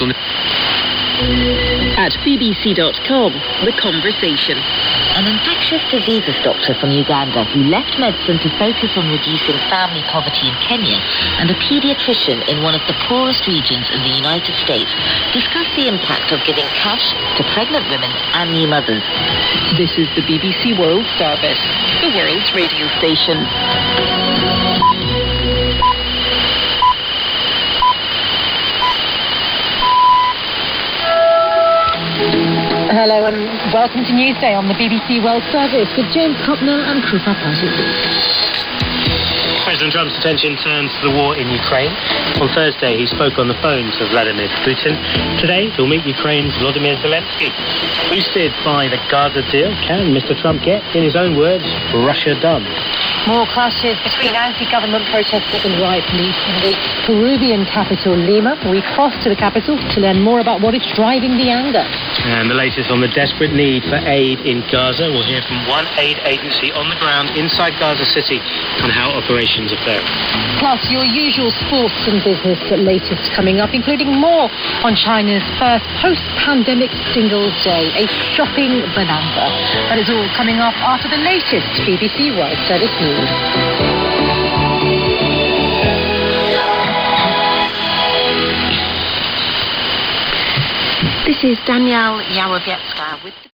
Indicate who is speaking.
Speaker 1: on the...
Speaker 2: At bbc.com, The Conversation.
Speaker 3: An infectious diseases doctor from Uganda who left medicine to focus on reducing family poverty in Kenya and a paediatrician in one of the poorest regions in the United States discuss the impact of giving cash to pregnant women and new mothers.
Speaker 2: This is the BBC World Service, the world's radio station.
Speaker 4: Hello and welcome to Newsday on the BBC World Service with James Copner and Krupa Patel.
Speaker 5: President Trump's attention turns to the war in Ukraine. On Thursday, he spoke on the phone to Vladimir Putin. Today, he'll meet Ukraine's Volodymyr Zelensky. Boosted by the Gaza deal, can Mr. Trump get, in his own words, Russia done?
Speaker 4: More clashes between anti-government protesters and riot police in the Peruvian capital, Lima. We cross to the capital to learn more about what is driving the anger.
Speaker 5: And the latest on the desperate need for aid in Gaza. We'll hear from one aid agency on the ground inside Gaza City on how operations are faring.
Speaker 4: Plus, your usual sports and business latest coming up, including more on China's first post-pandemic Singles Day, a shopping bonanza. That is all coming up after the latest BBC World Service news.
Speaker 3: This is Danielle Yarowiecka with